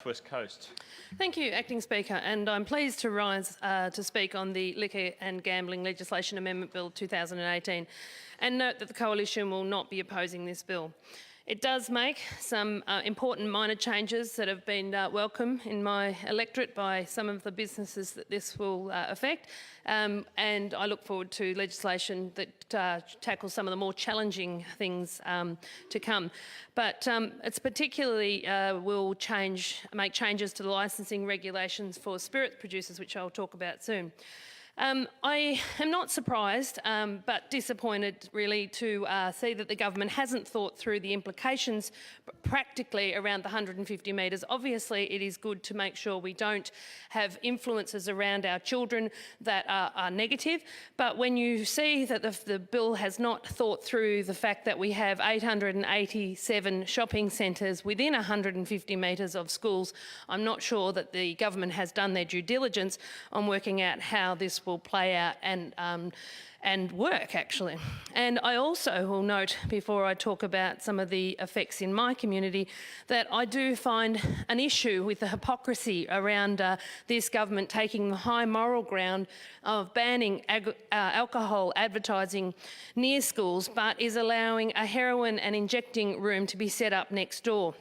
South West Coast. Thank you, Acting Speaker, and I'm pleased to rise to speak on the Liquor and Gambling Legislation Amendment Bill 2018 and note that the Coalition will not be opposing this bill. It does make some important minor changes that have been welcome in my electorate by some of the businesses that this will affect, and I look forward to legislation that tackles some of the more challenging things to come. But it's particularly will make changes to the licensing regulations for spirit producers, which I'll talk about soon. I am not surprised but disappointed really to see that the government hasn't thought through the implications practically around the 150 metres. Obviously it is good to make sure we don't have influences around our children that are negative, but when you see that the bill has not thought through the fact that we have 887 shopping centres within 150 metres of schools, I'm not sure that the government has done their due diligence on working out how this will play out and work, actually. And I also will note, before I talk about some of the effects in my community, that I do find an issue with the hypocrisy around this government taking the high moral ground of banning alcohol advertising near schools, but is allowing a heroin and injecting room to be set up next door.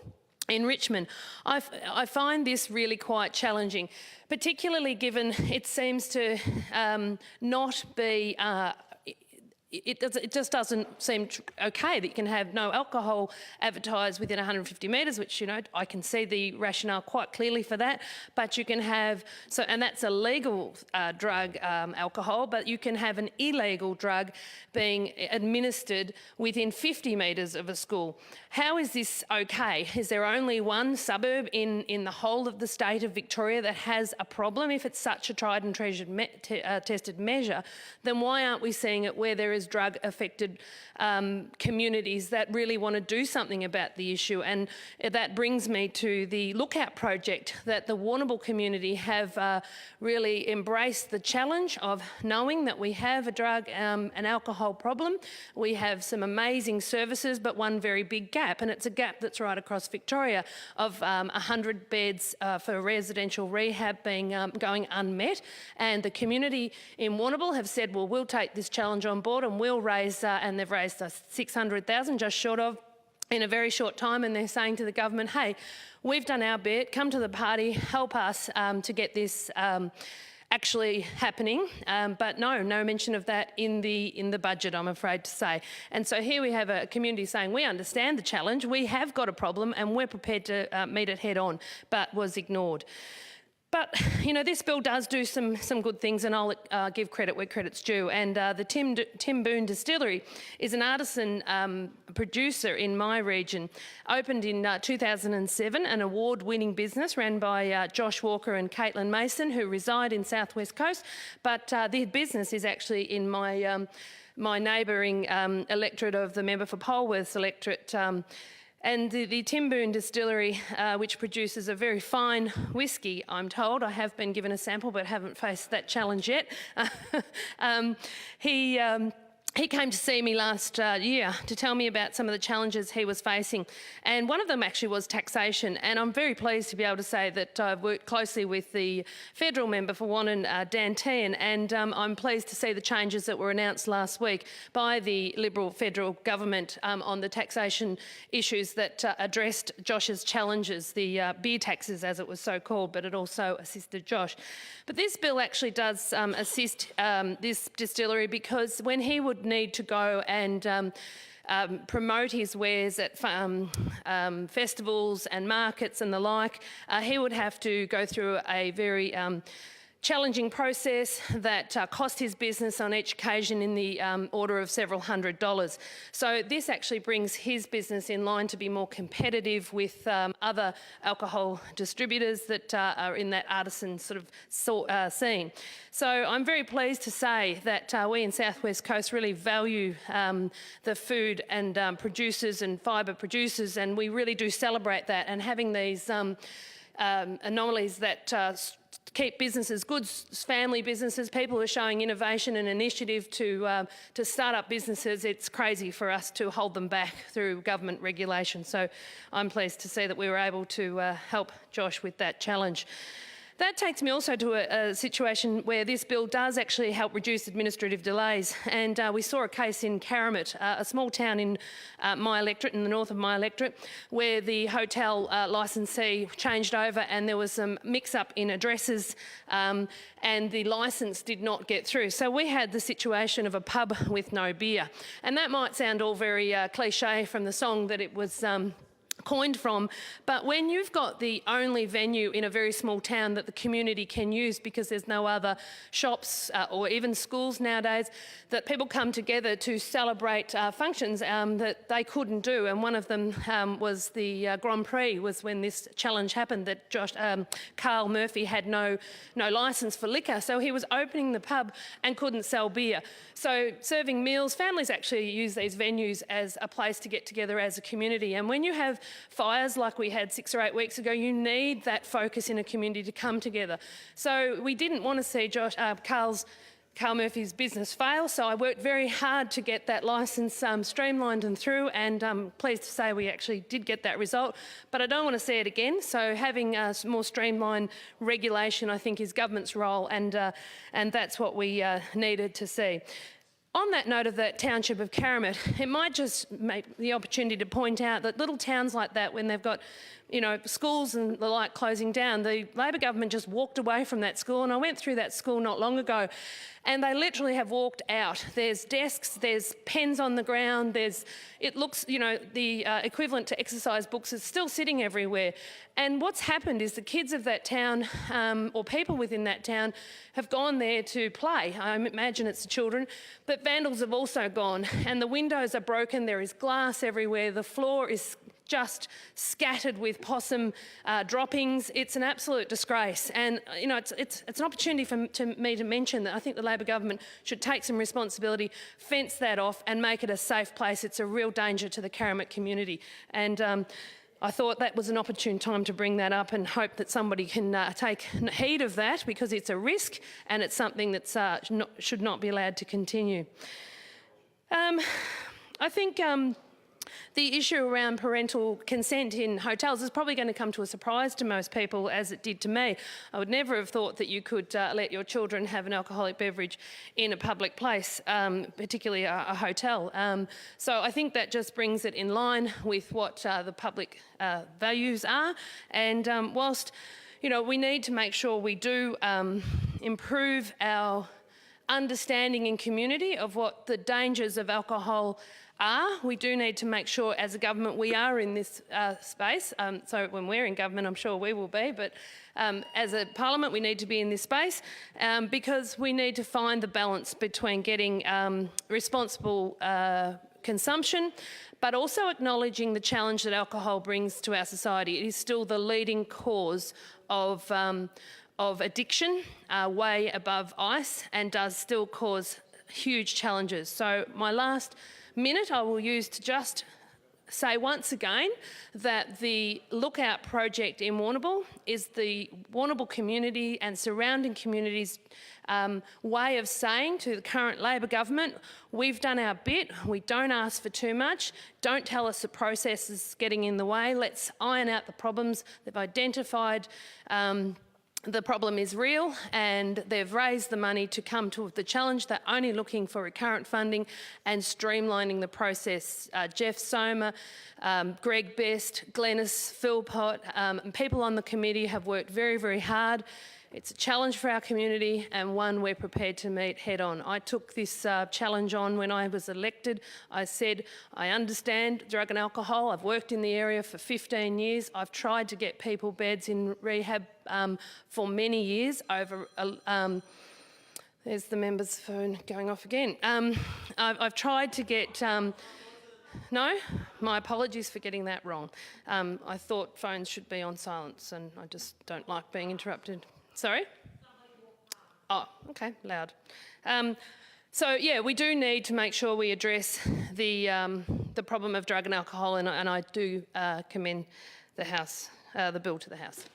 In Richmond, I find this really quite challenging, particularly given it seems to not be it just doesn't seem okay that you can have no alcohol advertised within 150 metres, which, you know, I can see the rationale quite clearly for that. But you can have, and that's a legal drug, alcohol, but you can have an illegal drug being administered within 50 metres of a school. How is this okay? Is there only one suburb in the whole of the state of Victoria that has a problem? If it's such a tried and tested measure, then why aren't we seeing it where there is drug-affected communities that really want to do something about the issue? And that brings me to the Lookout project that the Warrnambool community have really embraced the challenge of knowing that we have a drug and alcohol problem. We have some amazing services, but one very big gap, and it's a gap that's right across Victoria of 100 beds for residential rehab being going unmet. And the community in Warrnambool have said, well, we'll take this challenge on board and we'll raise, and they've raised us 600,000, just short of, in a very short time, and they're saying to the government, hey, we've done our bit, come to the party, help us to get this actually happening, but no mention of that in the budget, I'm afraid to say. And so here we have a community saying, we understand the challenge, we have got a problem and we're prepared to meet it head on, but was ignored. But, you know, this bill does do some good things, and I'll give credit where credit's due. And the Tim Boone Distillery is an artisan producer in my region. Opened in 2007, an award-winning business ran by Josh Walker and Caitlin Mason, who reside in South West Coast. But the business is actually in my my neighbouring electorate of the member for Polwarth's electorate. And the Tim Boone Distillery, which produces a very fine whisky, I'm told. I have been given a sample but haven't faced that challenge yet. He came to see me last year to tell me about some of the challenges he was facing, and one of them actually was taxation. And I'm very pleased to be able to say that I've worked closely with the federal member for Wannon, Dan Tehan, and I'm pleased to see the changes that were announced last week by the Liberal federal government on the taxation issues that addressed Josh's challenges, the beer taxes as it was so called, but it also assisted Josh. But this bill actually does assist this distillery, because when he would need to go and promote his wares at festivals and markets and the like, he would have to go through a very challenging process that cost his business on each occasion in the order of several $100s. So this actually brings his business in line to be more competitive with other alcohol distributors that are in that artisan sort of scene. So I'm very pleased to say that we in South West Coast really value the food and producers and fibre producers, and we really do celebrate that. And having these anomalies that keep businesses, good family businesses, people who are showing innovation and initiative to start up businesses. It's crazy for us to hold them back through government regulation. So I'm pleased to see that we were able to help Josh with that challenge. That takes me also to a situation where this bill does actually help reduce administrative delays. And we saw a case in Karamat, a small town in my electorate, in the north of my electorate, where the hotel licensee changed over and there was some mix-up in addresses and the licence did not get through. So we had the situation of a pub with no beer. And that might sound all very cliche from the song that it was coined from, but when you've got the only venue in a very small town that the community can use because there's no other shops or even schools nowadays, that people come together to celebrate functions that they couldn't do, and one of them was the Grand Prix, was when this challenge happened, that Carl Murphy had no licence for liquor, so he was opening the pub and couldn't sell beer. So serving meals, families actually use these venues as a place to get together as a community, and when you have fires like we had 6 or 8 weeks ago, you need that focus in a community to come together. So we didn't want to see Carl Murphy's business fail, so I worked very hard to get that licence streamlined and through, and I'm pleased to say we actually did get that result, but I don't want to see it again. So having more streamlined regulation, I think, is government's role, and that's what we needed to see. On that note of that township of Karamat, it might just make the opportunity to point out that little towns like that, when they've got, schools and the like closing down, the Labor government just walked away from that school, and I went through that school not long ago, and they literally have walked out. There's desks, there's pens on the ground, it looks, the equivalent to exercise books is still sitting everywhere. And what's happened is the kids of that town, or people within that town, have gone there to play. I imagine it's the children, but vandals have also gone, and the windows are broken, there is glass everywhere, the floor is just scattered with possum droppings. It's an absolute disgrace, and it's an opportunity for me to mention that I think the Labor government should take some responsibility, fence that off, and make it a safe place. It's a real danger to the Karamat community, and I thought that was an opportune time to bring that up, and hope that somebody can take heed of that, because it's a risk and it's something that should not be allowed to continue. I think the issue around parental consent in hotels is probably going to come to a surprise to most people, as it did to me. I would never have thought that you could let your children have an alcoholic beverage in a public place, particularly a hotel. So I think that just brings it in line with what the public values are. And whilst we need to make sure we do improve our understanding in community of what the dangers of alcohol are, we do need to make sure as a government we are in this space. So when we're in government, I'm sure we will be, but as a parliament we need to be in this space because we need to find the balance between getting responsible consumption, but also acknowledging the challenge that alcohol brings to our society. It is still the leading cause of addiction, way above ice, and does still cause huge challenges. So my last minute I will use to just say once again that the Lookout project in Warrnambool is the Warrnambool community and surrounding communities' way of saying to the current Labor government, we've done our bit, we don't ask for too much, don't tell us the process is getting in the way, let's iron out the problems. They've identified the problem is real, and they've raised the money to come to the challenge. They're only looking for recurrent funding and streamlining the process. Jeff Somer, Greg Best, Glenys Philpott, and people on the committee have worked very, very hard. It's a challenge for our community and one we're prepared to meet head on. I took this challenge on when I was elected. I said, I understand drug and alcohol. I've worked in the area for 15 years. I've tried to get people beds in rehab for many years over... there's the member's phone going off again. I've tried to get... No, my apologies for getting that wrong. I thought phones should be on silence and I just don't like being interrupted. Sorry? Oh, okay, loud. So yeah, we do need to make sure we address the problem of drug and alcohol, and I do commend the House, the bill to the House.